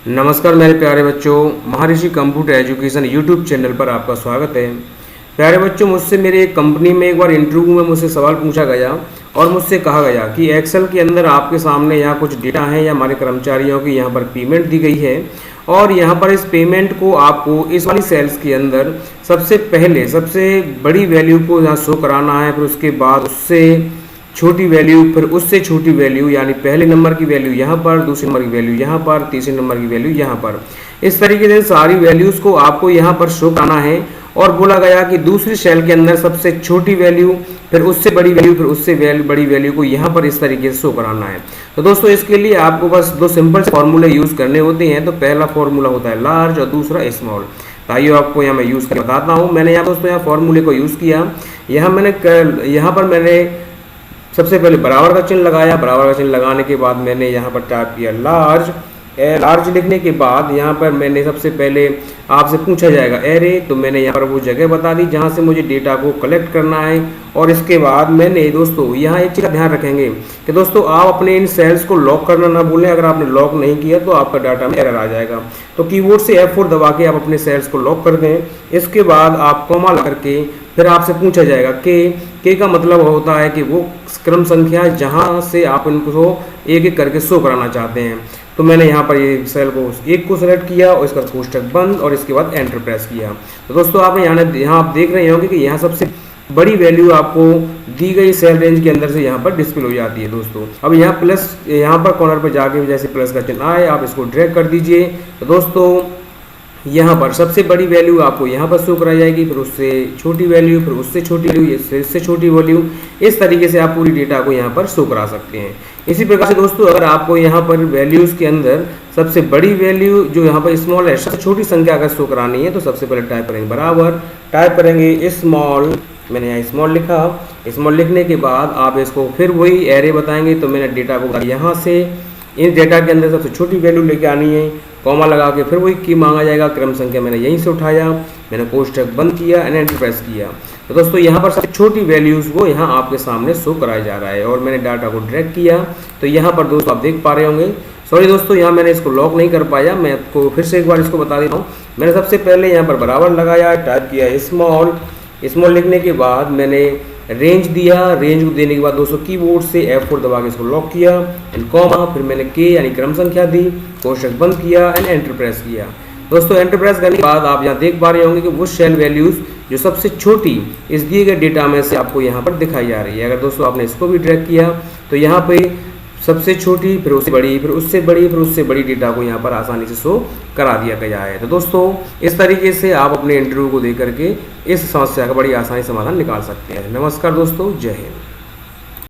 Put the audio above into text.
नमस्कार मेरे प्यारे बच्चों, महर्षि कंप्यूटर एजुकेशन यूट्यूब चैनल पर आपका स्वागत है। प्यारे बच्चों, मुझसे मेरे एक कंपनी में एक बार इंटरव्यू में मुझसे सवाल पूछा गया और मुझसे कहा गया कि एक्सेल के अंदर आपके सामने यहाँ कुछ डेटा है या हमारे कर्मचारियों की यहाँ पर पेमेंट दी गई है और यहाँ पर इस पेमेंट को आपको इस वाली सेल्स के अंदर सबसे बड़ी वैल्यू को यहाँ शो कराना है, फिर उसके बाद उससे छोटी वैल्यू, फिर उससे छोटी वैल्यू, यानी पहले नंबर की वैल्यू यहाँ पर, दूसरे नंबर की वैल्यू यहाँ पर, तीसरे नंबर की वैल्यू यहाँ पर। इस तरीके से सारी वैल्यूज़ को आपको यहाँ पर शो करना है और बोला गया कि दूसरी सेल के अंदर सबसे छोटी वैल्यू, फिर उससे बड़ी वैल्यू, फिर उससे बड़ी वैल्यू को यहाँ पर इस तरीके से शो कराना है। तो दोस्तों, इसके लिए आपको बस दो सिंपल फार्मूले यूज़ करने होते हैं। तो पहला फार्मूला होता है लार्ज और दूसरा स्मॉल। ताइयों आपको यहाँ मैं यूज़ कर बताता हूँ। मैंने यहाँ दोस्तों यहाँ फार्मूले को यूज़ किया। यहाँ पर मैंने सबसे पहले बराबर का चिन्ह लगाया। बराबर का चिन्ह लगाने के बाद मैंने यहाँ पर टाइप किया लार्ज। लार्ज लिखने के बाद यहाँ पर मैंने सबसे पहले आपसे पूछा जाएगा एरे, तो मैंने यहाँ पर वो जगह बता दी जहाँ से मुझे डेटा को कलेक्ट करना है। और इसके बाद मैंने दोस्तों यहाँ एक चीज़ का ध्यान रखेंगे कि दोस्तों आप अपने इन सेल्स को लॉक करना ना भूलें। अगर आपने लॉक नहीं किया तो आपका डाटा में एरर आ जाएगा। तो कीबोर्ड से F4 दबा के आप अपने सेल्स को लॉक कर दें। इसके बाद आप कॉमा लगा करके फिर आपसे पूछा जाएगा के का मतलब होता है कि वो क्रम संख्या जहाँ से आप इनको एक एक करके शो कराना चाहते हैं। तो मैंने यहाँ पर ये सेल को एक को सेलेक्ट किया और इसका कोष्ठक बंद और इसके बाद एंटर प्रेस किया। तो दोस्तों आपने यहाँ आप देख रहे होंगे कि यहाँ सबसे बड़ी वैल्यू आपको दी गई सेल रेंज के अंदर से यहाँ पर डिस्प्ले हो जाती है। दोस्तों अब यहाँ प्लस, यहाँ पर कॉर्नर पर जाके जैसे प्लस का चिन्ह आए आप इसको ड्रैग कर दीजिए। तो दोस्तों यहाँ पर सबसे बड़ी वैल्यू आपको यहाँ पर शो कराई जाएगी, फिर उससे छोटी वैल्यू, फिर उससे छोटी वैल्यू, इससे छोटी वैल्यू। इस तरीके से आप पूरी डेटा को यहाँ पर शो करा सकते हैं। इसी प्रकार से दोस्तों अगर आपको यहाँ पर वैल्यूज़ के अंदर सबसे बड़ी वैल्यू जो यहाँ पर स्मॉल है, सबसे छोटी संख्या अगर शो करानी है तो सबसे पहले टाइप करेंगे बराबर, टाइप करेंगे स्मॉल। मैंने यहाँ स्मॉल लिखा। स्मॉल लिखने के बाद आप इसको फिर वही एरे बताएंगे। तो मैंने डेटा को यहाँ से इन डेटा के अंदर सबसे छोटी वैल्यू लेके आनी है, कॉमा लगा के फिर वही की मांगा जाएगा। क्रम संख्या मैंने यहीं से उठाया, मैंने कोष्ठक बंद किया, एंटर प्रेस किया। तो दोस्तों यहाँ पर सबसे छोटी वैल्यूज़ वो यहाँ आपके सामने शो कराया जा रहा है और मैंने डाटा को ड्रैग किया। तो यहाँ पर दोस्तों आप देख पा रहे होंगे, सॉरी दोस्तों यहाँ मैंने इसको लॉक नहीं कर पाया। मैं आपको फिर से एक बार इसको बता देता हूँ। मैंने सबसे पहले यहाँ पर बराबर लगाया, टाइप किया स्मॉल। स्मॉल लिखने के बाद मैंने रेंज दिया। रेंज को देने के बाद दोस्तों कीबोर्ड से F4 दबा के इसको लॉक किया एंड कॉमा, फिर मैंने के यानी क्रम संख्या दी, कोष्ठक बंद किया एंड एंटर प्रेस किया। दोस्तों एंटर प्रेस करने के बाद आप यहाँ देख पा रहे होंगे कि वो सेल वैल्यूज़ जो सबसे छोटी इस दिए गए डेटा में से आपको यहाँ पर दिखाई जा रही है। अगर दोस्तों आपने इसको भी ड्रैग किया तो यहाँ पे सबसे छोटी, फिर उससे बड़ी, फिर उससे बड़ी, फिर उससे बड़ी डेटा को यहाँ पर आसानी से शो करा दिया गया है। तो दोस्तों इस तरीके से आप अपने इंटरव्यू को दे करके इस समस्या का बड़ी आसानी समाधान निकाल सकते हैं। नमस्कार दोस्तों, जय हिंद।